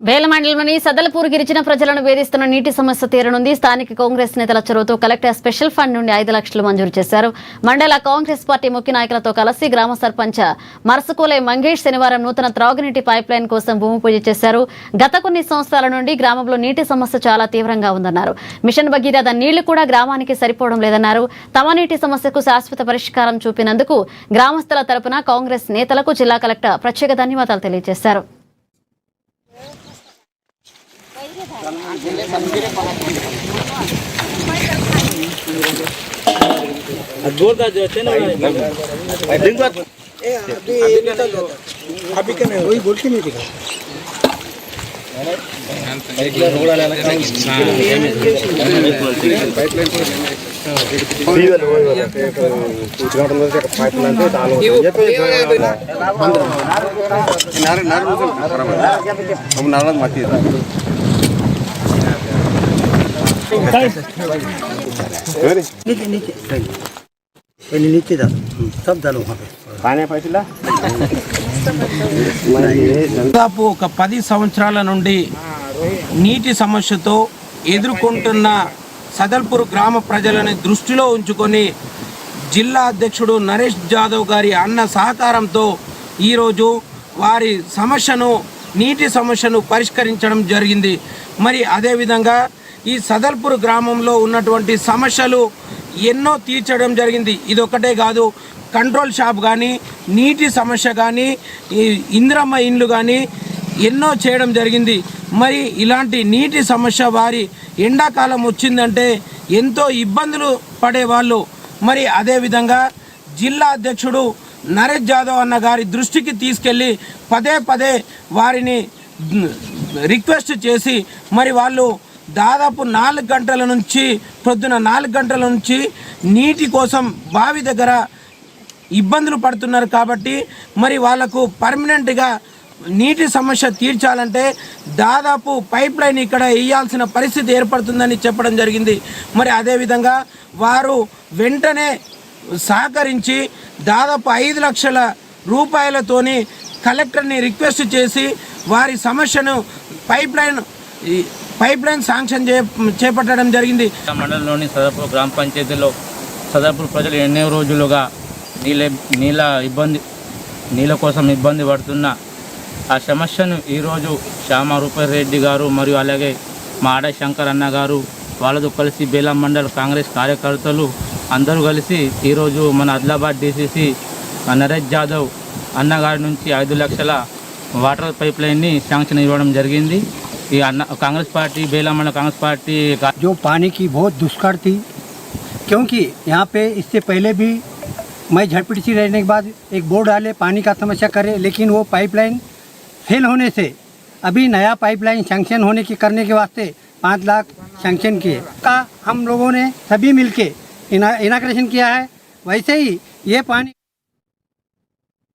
వేల మండలంలోని సదలపూర్ గిరిజన ప్రజలను వేధిస్తున్న నీటి సమస్య తీరనుంది. స్థానిక కాంగ్రెస్ నేతల చొరవతో కలెక్టర్ స్పెషల్ ఫండ్ నుండి 5 లక్షలు మంజూరు చేశారు. మండల కాంగ్రెస్ పార్టీ ముఖ్య నాయకులతో కలిసి గ్రామ సర్పంచ్ మరసకోలే మంగేష్ శనివారం నూతన త్రాగునీటి పైప్ లైన్ కోసం భూమి పూజ చేశారు. గత కొన్ని సంవత్సరాల నుండి గ్రామంలో నీటి సమస్య చాలా తీవ్రంగా ఉందన్నారు. మిషన్ భగీరథ నీళ్లు కూడా గ్రామానికి సరిపోవడం లేదన్నారు. తమ నీటి సమస్యకు శాశ్వత పరిష్కారం చూపినందుకు గ్రామస్తుల తరపున కాంగ్రెస్ నేతలకు జిల్లా కలెక్టర్ ప్రత్యేక ధన్యవాదాలు తెలియజేశారు. अभी क्या वही बोल के नहीं दिखा नीचे पहले नीचे डाल सब डालो वहाँ पे पानी पैसा దాదాపు ఒక 10 సంవత్సరాల నుండి నీటి సమస్యతో ఎదుర్కొంటున్న సదల్పూర్ గ్రామ ప్రజలని దృష్టిలో ఉంచుకొని జిల్లా అధ్యక్షుడు నరేష్ జాదవ్ గారి అన్న సహకారంతో ఈరోజు వారి నీటి సమస్యను పరిష్కరించడం జరిగింది. మరి అదేవిధంగా ఈ సదల్పూర్ గ్రామంలో ఉన్నటువంటి సమస్యలు ఎన్నో తీర్చడం జరిగింది. ఇదొక్కటే కాదు, కంట్రోల్ షాప్ కానీ, నీటి సమస్య కానీ, ఇందిరమ్మ ఇండ్లు కానీ ఎన్నో చేయడం జరిగింది. మరి ఇలాంటి నీటి సమస్య వారి ఎండాకాలం వచ్చిందంటే ఎంతో ఇబ్బందులు పడేవాళ్ళు. మరి అదేవిధంగా జిల్లా అధ్యక్షుడు నరేష్ జాదవ్ అన్న గారి దృష్టికి తీసుకెళ్ళి పదే వారిని రిక్వెస్ట్ చేసి మరి వాళ్ళు దాదాపు 4 గంటల నుంచి పొద్దున 4 గంటల నుంచి నీటి కోసం బావి దగ్గర ఇబ్బందులు పడుతున్నారు. కాబట్టి మరి వాళ్లకు పర్మనెంట్గా నీటి సమస్య తీర్చాలంటే దాదాపు పైప్ లైన్ ఇక్కడ వేయాల్సిన పరిస్థితి ఏర్పడుతుందని చెప్పడం జరిగింది. మరి అదేవిధంగా వారు వెంటనే సహకరించి దాదాపు 5 లక్షల రూపాయలతోని కలెక్టర్ని రిక్వెస్ట్ చేసి వారి సమస్యను పైప్ లైన్ శాంక్షన్ చేపట్టడం జరిగింది. మండలంలోని సదర్పూర్ గ్రామ పంచాయతీలో సదర్పూర్ ప్రజలు ఎన్నో రోజులుగా నీళ్ళ కోసం ఇబ్బంది పడుతున్న ఆ సమస్యను ఈరోజు శ్యామ రూపారెడ్డి గారు మరియు అలాగే మాడ శంకర్ అన్న గారు వాళ్ళతో కలిసి బేలా మండల్ కాంగ్రెస్ కార్యకర్తలు అందరూ కలిసి ఈరోజు మన ఆదిలాబాద్ డీసీసీ నరేష్ జాదవ్ అన్న గారి నుంచి 5 లక్షల వాటర్ పైప్ లైన్ని శాంక్షన్ ఇవ్వడం జరిగింది. कांग्रेस पार्टी बेला मंडल कांग्रेस पार्टी जो पानी की बहुत दुष्काल थी, क्योंकि यहाँ पे इससे पहले भी मैं झड़पीसी रहने के बाद एक बोर्ड डाले पानी का समस्या करे, लेकिन वो पाइपलाइन फेल होने से अभी नया पाइपलाइन सैंक्शन होने की करने के वास्ते 5 लाख सैंक्शन किए का हम लोगों ने सभी मिलके इनाग्रेशन किया है। वैसे ही ये पानी